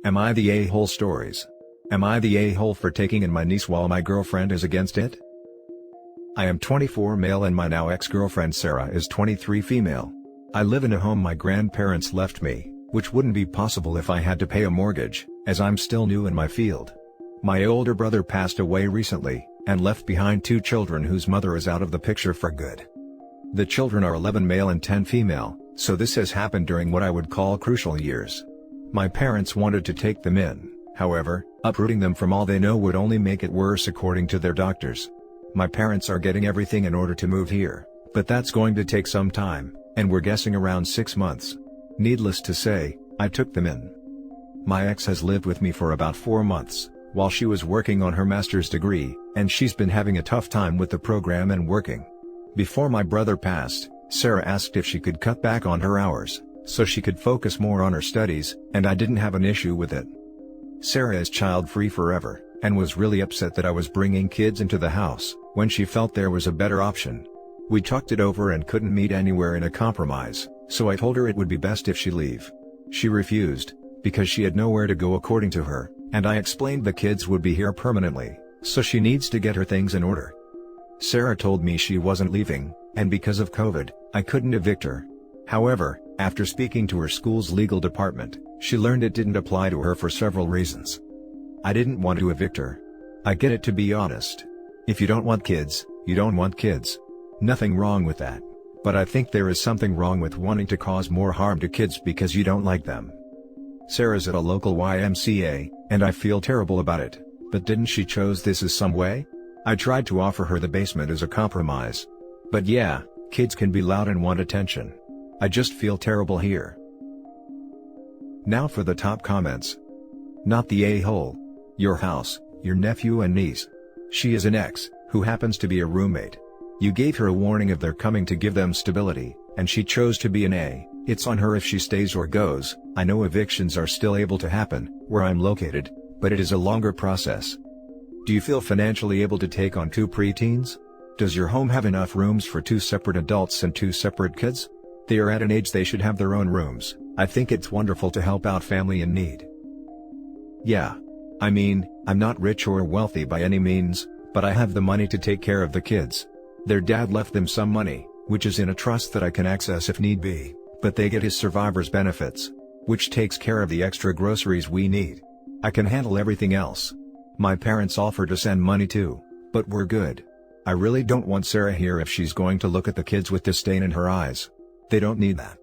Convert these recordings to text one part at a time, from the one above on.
Am I the a-hole stories? Am I the a-hole for taking in my niece while my girlfriend is against it? I am 24 male and my now ex-girlfriend Sarah is 23 female. I live in a home my grandparents left me, which wouldn't be possible if I had to pay a mortgage, as I'm still new in my field. My older brother passed away recently, and left behind 2 children whose mother is out of the picture for good. The children are 11 male and 10 female, so this has happened during what I would call crucial years. My parents wanted to take them in, however, uprooting them from all they know would only make it worse according to their doctors. My parents are getting everything in order to move here, but that's going to take some time, and we're guessing around 6 months. Needless to say, I took them in. My ex has lived with me for about 4 months, while she was working on her master's degree, and she's been having a tough time with the program and working. Before my brother passed, Sarah asked if she could cut back on her hours, so she could focus more on her studies, and I didn't have an issue with it. Sarah is child-free forever, and was really upset that I was bringing kids into the house, when she felt there was a better option. We talked it over and couldn't meet anywhere in a compromise, so I told her it would be best if she leave. She refused, because she had nowhere to go according to her, and I explained the kids would be here permanently, so she needs to get her things in order. Sarah told me she wasn't leaving, and because of COVID, I couldn't evict her. However, after speaking to her school's legal department, she learned it didn't apply to her for several reasons. I didn't want to evict her. I get it, to be honest. If you don't want kids, you don't want kids. Nothing wrong with that. But I think there is something wrong with wanting to cause more harm to kids because you don't like them. Sarah's at a local YMCA, and I feel terrible about it, but didn't she chose this as some way? I tried to offer her the basement as a compromise. But yeah, kids can be loud and want attention. I just feel terrible here. Now for the top comments. Not the a-hole. Your house, your nephew and niece. She is an ex, who happens to be a roommate. You gave her a warning of their coming to give them stability, and she chose to be an A. It's on her if she stays or goes. I know evictions are still able to happen, where I'm located, but it is a longer process. Do you feel financially able to take on 2 preteens? Does your home have enough rooms for 2 separate adults and 2 separate kids? They are at an age they should have their own rooms. I think it's wonderful to help out family in need. Yeah. I mean, I'm not rich or wealthy by any means, but I have the money to take care of the kids. Their dad left them some money, which is in a trust that I can access if need be, but they get his survivor's benefits, which takes care of the extra groceries we need. I can handle everything else. My parents offer to send money too, but we're good. I really don't want Sarah here if she's going to look at the kids with disdain in her eyes. They don't need that.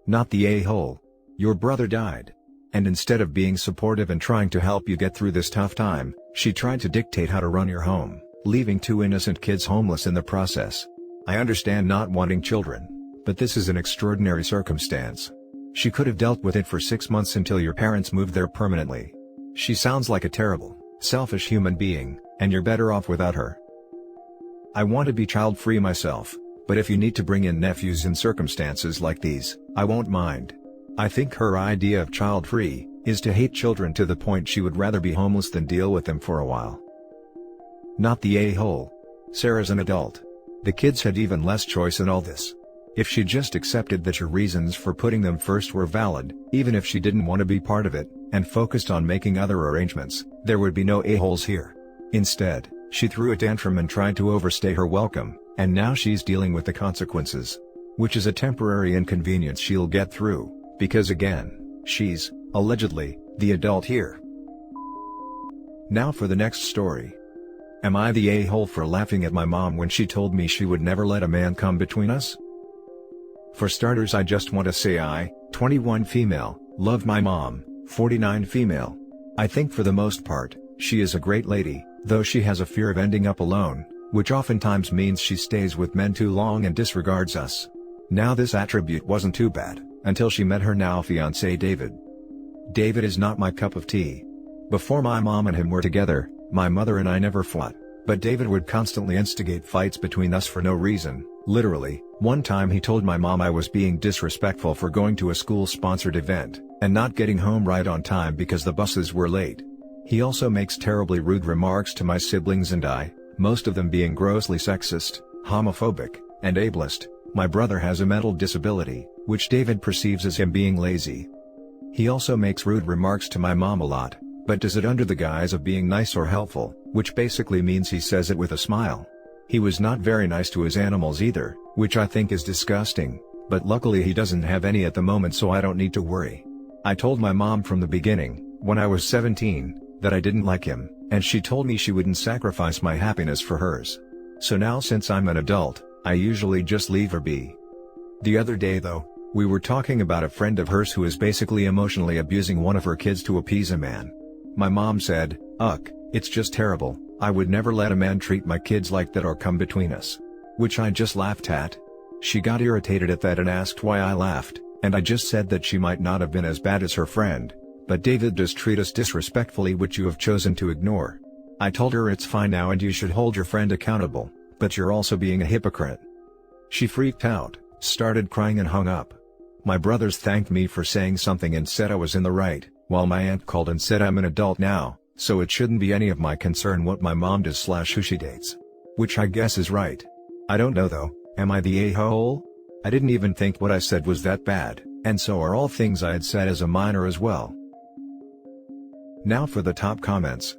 Not the a-hole. Your brother died. And instead of being supportive and trying to help you get through this tough time, she tried to dictate how to run your home, leaving 2 innocent kids homeless in the process. I understand not wanting children, but this is an extraordinary circumstance. She could have dealt with it for 6 months until your parents moved there permanently. She sounds like a terrible, selfish human being, and you're better off without her. I want to be child-free myself, but if you need to bring in nephews in circumstances like these, I won't mind. I think her idea of child-free is to hate children to the point she would rather be homeless than deal with them for a while. Not the a-hole. Sarah's an adult. The kids had even less choice in all this. If she just accepted that your reasons for putting them first were valid, even if she didn't want to be part of it, and focused on making other arrangements, there would be no a-holes here. Instead, she threw a tantrum and tried to overstay her welcome, and now she's dealing with the consequences. Which is a temporary inconvenience she'll get through, because again, she's, allegedly, the adult here. Now for the next story. Am I the a-hole for laughing at my mom when she told me she would never let a man come between us? For starters, I just want to say I, 21 female, love my mom, 49 female. I think for the most part, she is a great lady, though she has a fear of ending up alone, which oftentimes means she stays with men too long and disregards us. Now this attribute wasn't too bad, until she met her now fiancé David. David is not my cup of tea. Before my mom and him were together, my mother and I never fought, but David would constantly instigate fights between us for no reason. Literally, one time he told my mom I was being disrespectful for going to a school-sponsored event, and not getting home right on time because the buses were late. He also makes terribly rude remarks to my siblings and I, most of them being grossly sexist, homophobic, and ableist. My brother has a mental disability, which David perceives as him being lazy. He also makes rude remarks to my mom a lot, but does it under the guise of being nice or helpful, which basically means he says it with a smile. He was not very nice to his animals either, which I think is disgusting, but luckily he doesn't have any at the moment, so I don't need to worry. I told my mom from the beginning, when I was 17, that I didn't like him, and she told me she wouldn't sacrifice my happiness for hers. So now since I'm an adult, I usually just leave her be. The other day though, we were talking about a friend of hers who is basically emotionally abusing one of her kids to appease a man. My mom said, "Ugh, it's just terrible, I would never let a man treat my kids like that or come between us." Which I just laughed at. She got irritated at that and asked why I laughed, and I just said that she might not have been as bad as her friend, but David does treat us disrespectfully, which you have chosen to ignore. I told her it's fine now and you should hold your friend accountable, but you're also being a hypocrite. She freaked out, started crying and hung up. My brothers thanked me for saying something and said I was in the right, while my aunt called and said I'm an adult now, so it shouldn't be any of my concern what my mom does / who she dates. Which I guess is right. I don't know though, am I the a-hole? I didn't even think what I said was that bad, and so are all things I had said as a minor as well. Now for the top comments.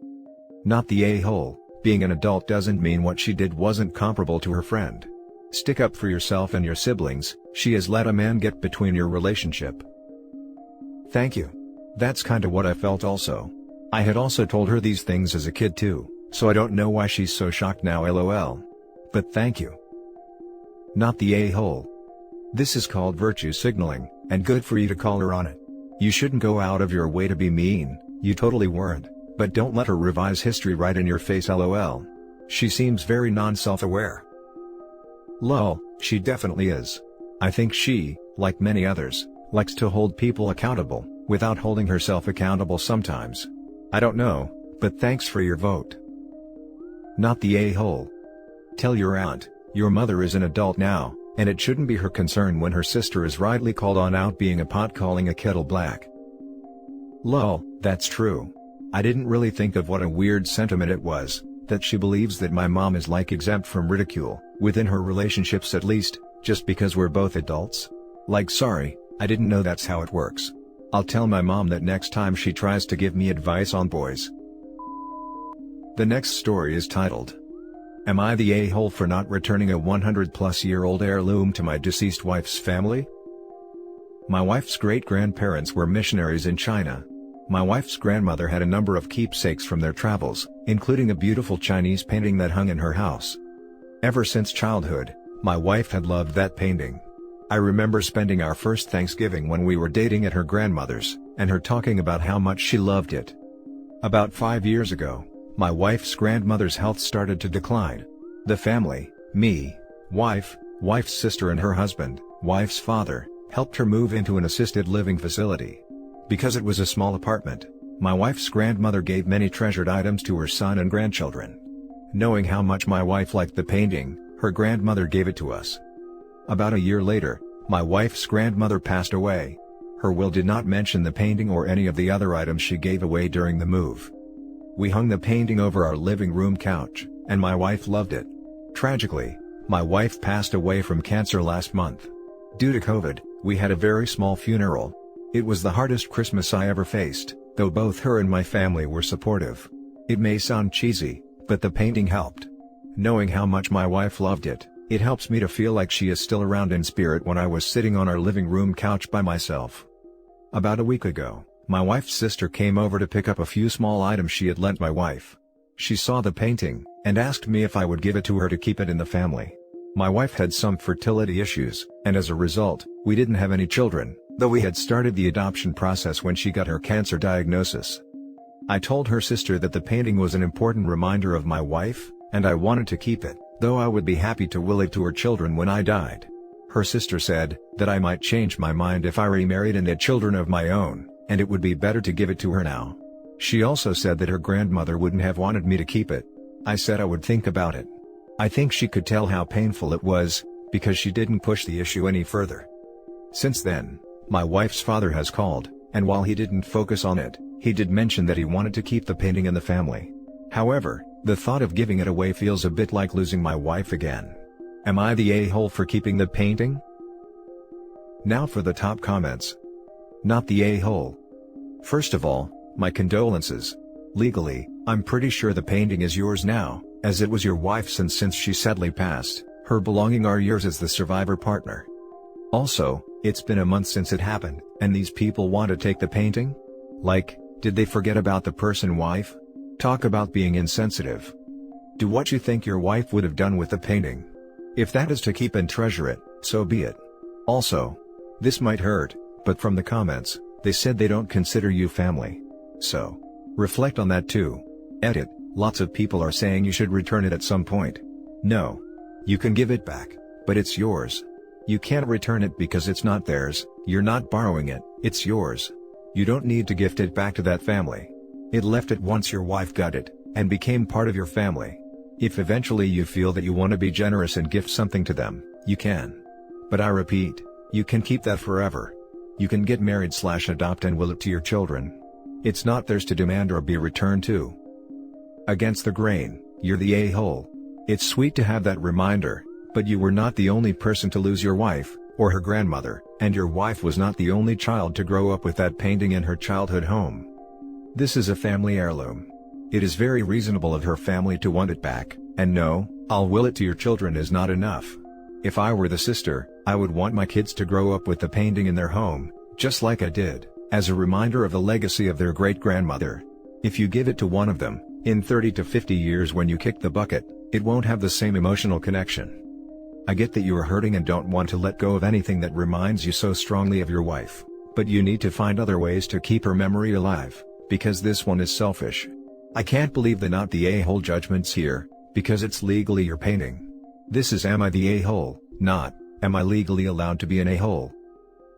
Not the a-hole, being an adult doesn't mean what she did wasn't comparable to her friend. Stick up for yourself and your siblings, she has let a man get between your relationship. Thank you. That's kinda what I felt also. I had also told her these things as a kid too, so I don't know why she's so shocked now, lol. But thank you. Not the a-hole. This is called virtue signaling, and good for you to call her on it. You shouldn't go out of your way to be mean, you totally weren't, but don't let her revise history right in your face, lol. She seems very non-self-aware. Lol, she definitely is. I think she, like many others, likes to hold people accountable, without holding herself accountable sometimes. I don't know, but thanks for your vote. Not the a-hole. Tell your aunt, your mother is an adult now, and it shouldn't be her concern when her sister is rightly called on out being a pot calling a kettle black. Lol, that's true. I didn't really think of what a weird sentiment it was, that she believes that my mom is like exempt from ridicule, within her relationships at least, just because we're both adults. Like sorry, I didn't know that's how it works. I'll tell my mom that next time she tries to give me advice on boys. The next story is titled, Am I the a-hole for not returning a 100-plus-year-old heirloom to my deceased wife's family? My wife's great-grandparents were missionaries in China. My wife's grandmother had a number of keepsakes from their travels, including a beautiful Chinese painting that hung in her house. Ever since childhood, my wife had loved that painting. I remember spending our first Thanksgiving when we were dating at her grandmother's, and her talking about how much she loved it. About 5 years ago, my wife's grandmother's health started to decline. The family, me, wife's sister and her husband, wife's father, helped her move into an assisted living facility. Because it was a small apartment, my wife's grandmother gave many treasured items to her son and grandchildren. Knowing how much my wife liked the painting, her grandmother gave it to us. About a year later, my wife's grandmother passed away. Her will did not mention the painting or any of the other items she gave away during the move. We hung the painting over our living room couch, and my wife loved it. Tragically, my wife passed away from cancer last month. Due to COVID, we had a very small funeral. It was the hardest Christmas I ever faced, though both her and my family were supportive. It may sound cheesy, but the painting helped. Knowing how much my wife loved it, it helps me to feel like she is still around in spirit when I was sitting on our living room couch by myself. About a week ago, my wife's sister came over to pick up a few small items she had lent my wife. She saw the painting, and asked me if I would give it to her to keep it in the family. My wife had some fertility issues, and as a result, we didn't have any children, though we had started the adoption process when she got her cancer diagnosis. I told her sister that the painting was an important reminder of my wife, and I wanted to keep it, though I would be happy to will it to her children when I died. Her sister said that I might change my mind if I remarried and had children of my own, and it would be better to give it to her now. She also said that her grandmother wouldn't have wanted me to keep it. I said I would think about it. I think she could tell how painful it was, because she didn't push the issue any further. Since then, my wife's father has called, and while he didn't focus on it, he did mention that he wanted to keep the painting in the family. However, the thought of giving it away feels a bit like losing my wife again. Am I the a-hole for keeping the painting? Now for the top comments. Not the a-hole, First of all, my condolences. Legally, I'm pretty sure the painting is yours now, as it was your wife's, and since she sadly passed, her belongings are yours as the survivor partner. Also, it's been a month since it happened, and these people want to take the painting? Like, did they forget about the person wife? Talk about being insensitive. Do what you think your wife would have done with the painting. If that is to keep and treasure it, so be it. Also, this might hurt, but from the comments, they said they don't consider you family. So, reflect on that too. Edit, lots of people are saying you should return it at some point. No. You can give it back, but it's yours. You can't return it because it's not theirs, you're not borrowing it, it's yours. You don't need to gift it back to that family. It left it once your wife got it, and became part of your family. If eventually you feel that you want to be generous and gift something to them, you can. But I repeat, you can keep that forever. You can get married/adopt and will it to your children. It's not theirs to demand or be returned to. Against the grain, you're the a-hole. It's sweet to have that reminder, but you were not the only person to lose your wife, or her grandmother, and your wife was not the only child to grow up with that painting in her childhood home. This is a family heirloom. It is very reasonable of her family to want it back, and no, I'll will it to your children is not enough. If I were the sister, I would want my kids to grow up with the painting in their home, just like I did, as a reminder of the legacy of their great-grandmother. If you give it to one of them, in 30 to 50 years when you kick the bucket, it won't have the same emotional connection. I get that you are hurting and don't want to let go of anything that reminds you so strongly of your wife, but you need to find other ways to keep her memory alive, because this one is selfish. I can't believe the not the a-hole judgments here, because it's legally your painting. This is am I the a-hole, not, am I legally allowed to be an a-hole?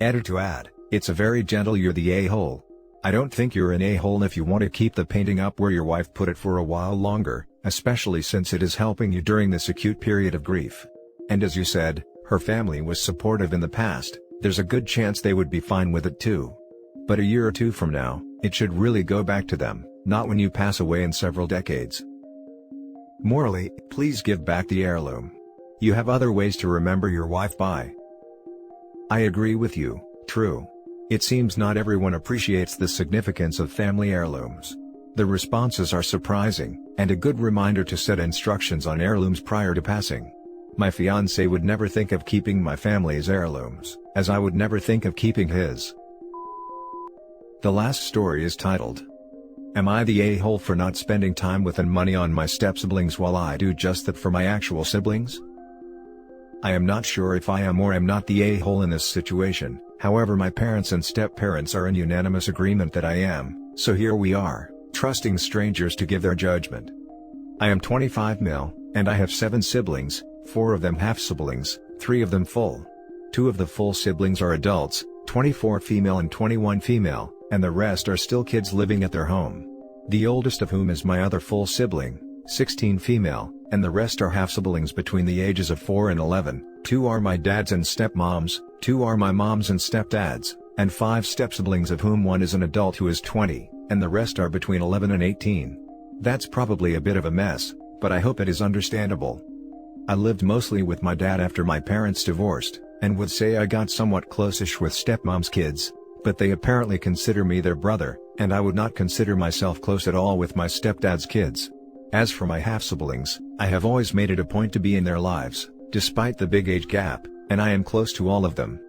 Edit to add, it's a very gentle you're the a-hole. I don't think you're an a-hole if you want to keep the painting up where your wife put it for a while longer, especially since it is helping you during this acute period of grief. And as you said, her family was supportive in the past, there's a good chance they would be fine with it too. But a year or two from now, it should really go back to them, not when you pass away in several decades. Morally, please give back the heirloom. You have other ways to remember your wife by. I agree with you, true. It seems not everyone appreciates the significance of family heirlooms. The responses are surprising, and a good reminder to set instructions on heirlooms prior to passing. My fiancé would never think of keeping my family's heirlooms, as I would never think of keeping his. The last story is titled, Am I the a-hole for not spending time with and money on my step-siblings while I do just that for my actual siblings? I am not sure if I am or am not the a-hole in this situation, however my parents and step-parents are in unanimous agreement that I am, so here we are, trusting strangers to give their judgment. I am 25 male, and I have 7 siblings, 4 of them half-siblings, 3 of them full. 2 of the full siblings are adults, 24 female and 21 female, and the rest are still kids living at their home. The oldest of whom is my other full sibling, 16 female, and the rest are half-siblings between the ages of 4 and 11, 2 are my dads and stepmoms, 2 are my moms and stepdads, and 5 step-siblings of whom 1 is an adult who is 20, and the rest are between 11 and 18. That's probably a bit of a mess, but I hope it is understandable. I lived mostly with my dad after my parents divorced, and would say I got somewhat close-ish with stepmom's kids, but they apparently consider me their brother, and I would not consider myself close at all with my stepdad's kids. As for my half-siblings, I have always made it a point to be in their lives, despite the big age gap, and I am close to all of them.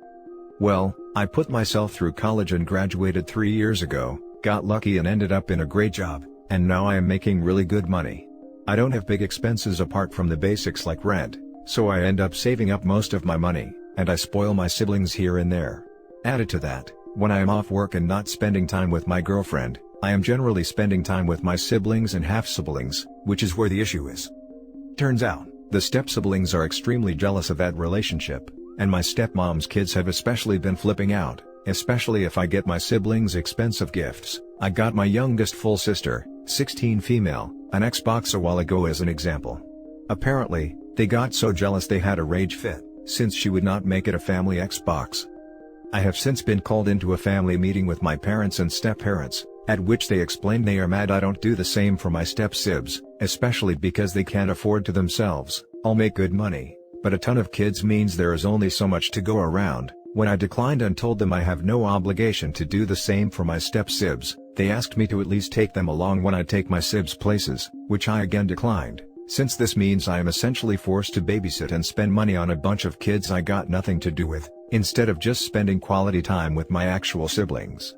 Well, I put myself through college and graduated 3 years ago, got lucky and ended up in a great job, and now I am making really good money. I don't have big expenses apart from the basics like rent, so I end up saving up most of my money, and I spoil my siblings here and there. Added to that, when I am off work and not spending time with my girlfriend, I am generally spending time with my siblings and half-siblings, which is where the issue is. Turns out, the step-siblings are extremely jealous of that relationship, and my stepmom's kids have especially been flipping out, especially if I get my siblings expensive gifts. I got my youngest full sister, 16 female, an Xbox a while ago as an example. Apparently, they got so jealous they had a rage fit, since she would not make it a family Xbox. I have since been called into a family meeting with my parents and step-parents, at which they explained they are mad I don't do the same for my step-sibs, especially because they can't afford to themselves. I'll make good money, but a ton of kids means there is only so much to go around, When I declined and told them I have no obligation to do the same for my step-sibs, they asked me to at least take them along when I take my sibs places, which I again declined, since this means I am essentially forced to babysit and spend money on a bunch of kids I got nothing to do with, instead of just spending quality time with my actual siblings.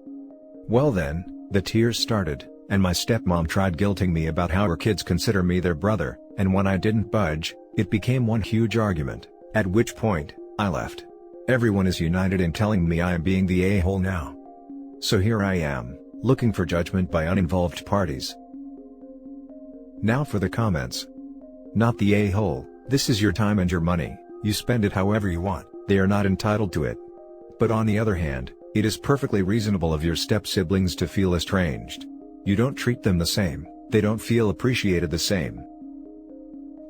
Well then, the tears started, and my stepmom tried guilting me about how her kids consider me their brother, and when I didn't budge, it became one huge argument, at which point, I left. Everyone is united in telling me I am being the a-hole now. So here I am, looking for judgment by uninvolved parties. Now for the comments. Not the a-hole, this is your time and your money, you spend it however you want, they are not entitled to it. But on the other hand, it is perfectly reasonable of your step-siblings to feel estranged. You don't treat them the same, they don't feel appreciated the same.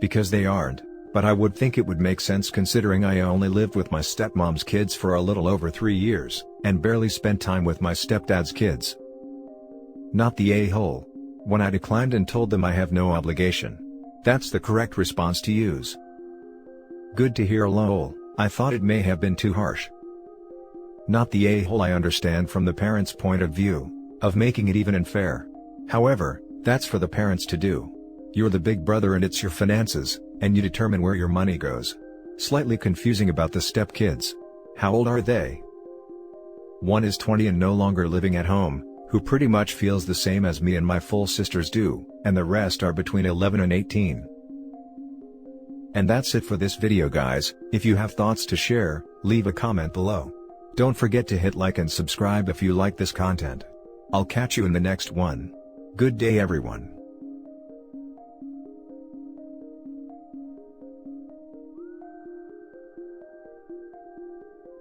Because they aren't, but I would think it would make sense considering I only lived with my stepmom's kids for a little over 3 years, and barely spent time with my stepdad's kids. Not the a-hole. When I declined and told them I have no obligation. That's the correct response to use. Good to hear lol, I thought it may have been too harsh. Not the a-hole. I understand from the parents' point of view, of making it even and fair. However, that's for the parents to do. You're the big brother and it's your finances, and you determine where your money goes. Slightly confusing about the step-kids. How old are they? One is 20 and no longer living at home, who pretty much feels the same as me and my full sisters do, and the rest are between 11 and 18. And that's it for this video guys. If you have thoughts to share, leave a comment below. Don't forget to hit like and subscribe if you like this content. I'll catch you in the next one. Good day everyone.